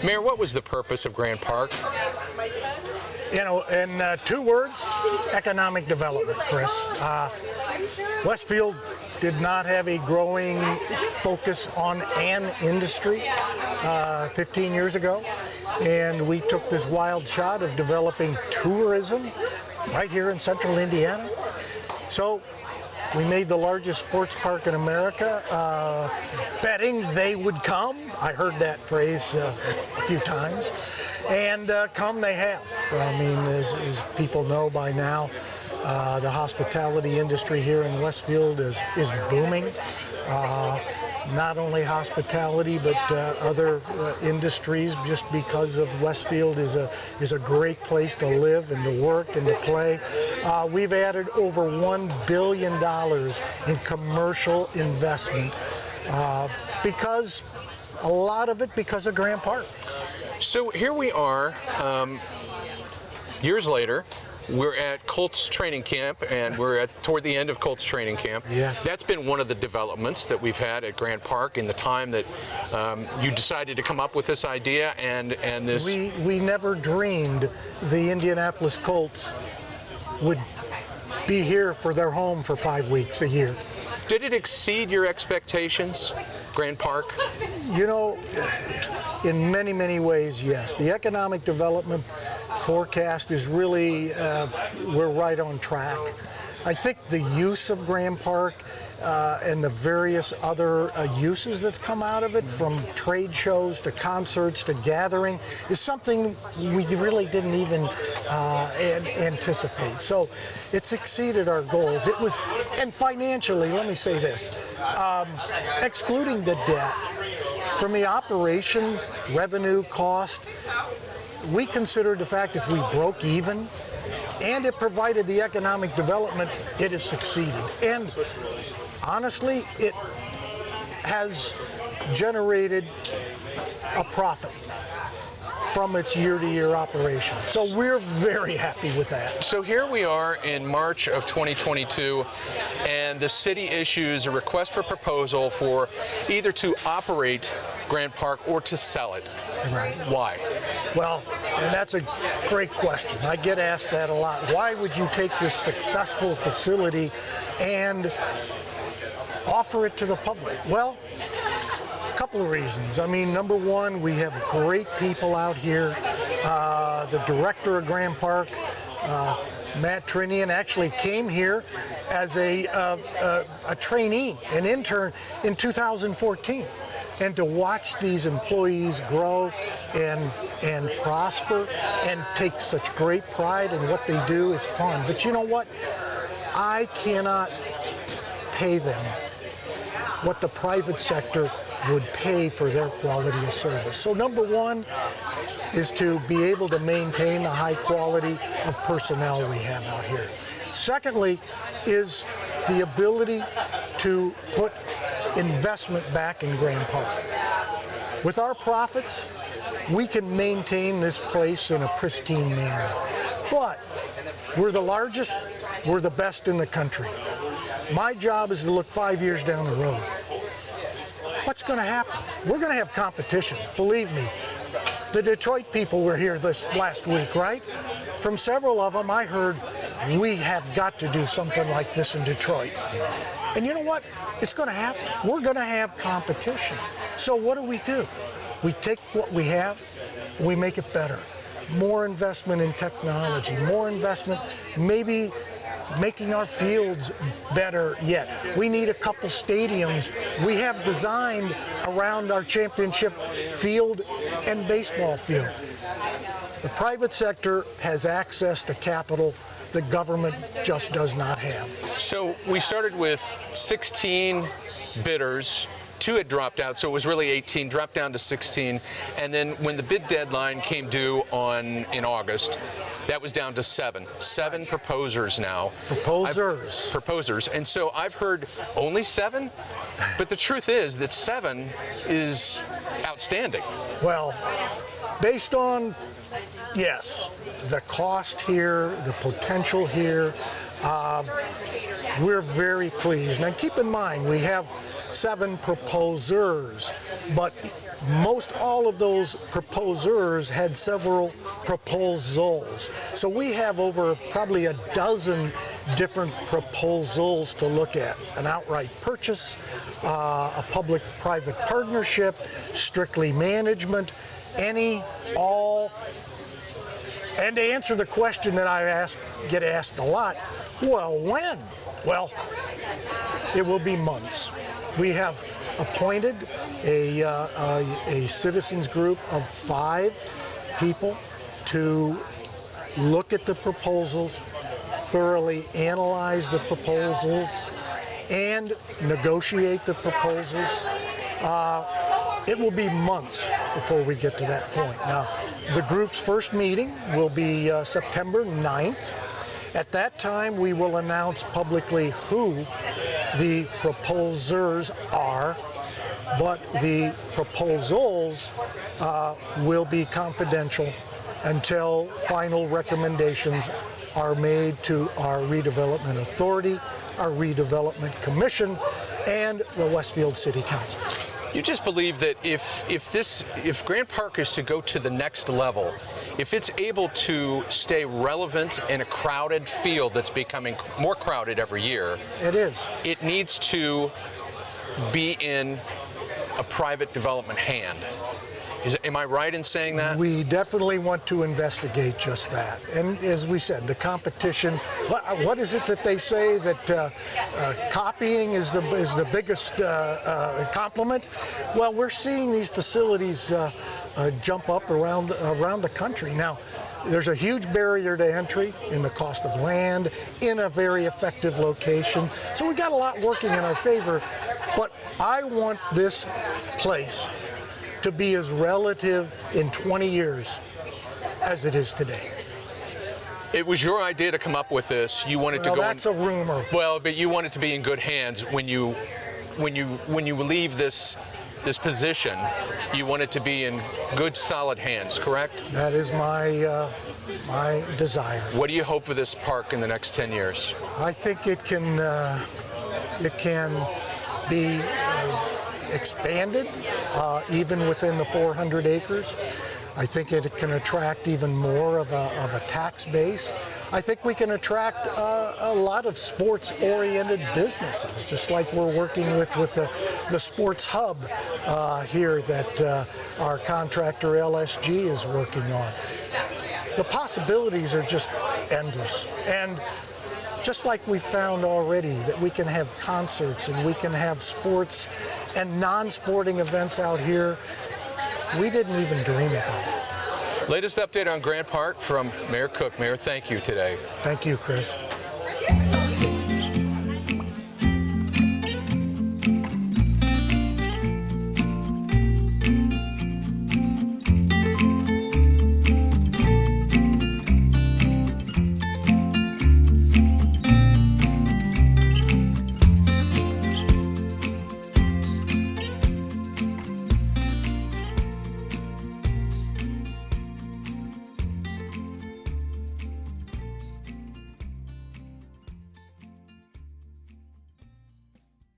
Mayor, what was the purpose of Grant Park? You know, in 2 words, economic development, Chris. Westfield did not have a growing focus on an industry 15 years ago, and we took this wild shot of developing tourism right here in central Indiana. So we made the largest sports park in America, betting they would come. I heard that phrase a few times, and come they have. I mean, as people know by now, the hospitality industry here in Westfield is booming. Not only hospitality, but other industries, just because of Westfield is a great place to live and to work and to play. We've added over $1 billion in commercial investment because a lot of it because of Grant Park. So here we are, years later. We're at Colts training camp, and we're toward the end of Colts training camp. Yes. That's been one of the developments that we've had at Grant Park in the time that you decided to come up with this idea and this. We never dreamed the Indianapolis Colts would be here for their home for 5 weeks a year. Did it exceed your expectations, Grant Park? You know, in many, many ways, yes. The economic development forecast is really, we're right on track. I think the use of Grant Park and the various other uses that's come out of it, from trade shows to concerts to gathering, is something we really didn't even anticipate. So it's exceeded our goals. It was, and financially, let me say this, excluding the debt, from the operation, revenue, cost, we considered the fact if we broke even and it provided the economic development, it has succeeded. And honestly, it has generated a profit from its year-to-year operation. So we're very happy with that. So here we are in March of 2022, and the city issues a request for proposal for either to operate Grant Park or to sell it. Right. Why? Well, and that's a great question. I get asked that a lot. Why would you take this successful facility and offer it to the public? Well, a couple of reasons. I mean, number one, we have great people out here. The director of Grant Park, Matt Trinian, actually came here as a trainee, an intern in 2014. And to watch these employees grow and prosper and take such great pride in what they do is fun. But you know what? I cannot pay them what the private sector would pay for their quality of service. So number one is to be able to maintain the high quality of personnel we have out here. Secondly is the ability to put investment back in Grant Park. With our profits, we can maintain this place in a pristine manner. But we're the largest, we're the best in the country. My job is to look 5 years down the road. What's going to happen? We're going to have competition, believe me. The Detroit people were here this last week, right? From several of them, I heard, we have got to do something like this in Detroit. And you know what? It's going to happen. We're going to have competition. So what do? We take what we have, and we make it better. More investment in technology, more investment, maybe making our fields better yet. We need a couple stadiums we have designed around our championship field and baseball field. The private sector has access to capital the government just does not have. So we started with 16 bidders. 2 had dropped out, so it was really 18, dropped down to 16. And then when the bid deadline came due in August, that was down to 7. 7 proposers now. Proposers. And so I've heard only 7, but the truth is that 7 is outstanding. Well, based on, yes, the cost here, the potential here, We're very pleased. Now keep in mind, we have 7 proposers, but most all of those proposers had several proposals. So we have over probably a dozen different proposals to look at. An outright purchase, a public-private partnership, strictly management, any, all. And to answer the question that I get asked a lot, well, when? Well, it will be months. We have appointed a citizens group of 5 people to look at the proposals, thoroughly analyze the proposals, and negotiate the proposals. It will be months before we get to that point. Now, the group's first meeting will be September 9th. At that time, we will announce publicly who the proposers are, but the proposals will be confidential until final recommendations are made to our redevelopment authority, our redevelopment commission, and the Westfield City Council. You just believe that if Grant Park is to go to the next level, if it's able to stay relevant in a crowded field that's becoming more crowded every year, it needs to be in a private development hand. Am I right in saying that? We definitely want to investigate just that. And as we said, the competition, what is it that they say, that copying is the biggest compliment? Well, we're seeing these facilities jump up around the country. Now, there's a huge barrier to entry in the cost of land, in a very effective location. So we got a lot working in our favor, but I want this place to be as relative in 20 years as it is today. It was your idea to come up with this. You wanted to go. That's a rumor. Well, but you want it to be in good hands when you leave this position. You want it to be in good, solid hands. Correct? That is my my desire. What do you hope for this park in the next 10 years? I think it can be expanded even within the 400 acres. I think it can attract even more of a tax base. I think we can attract a lot of sports-oriented businesses, just like we're working with the sports hub here that our contractor LSG is working on. The possibilities are just endless. And just like we found already that we can have concerts and we can have sports and non-sporting events out here we didn't even dream about. Latest update on Grant Park from Mayor Cook. Mayor, thank you today. Thank you, Chris.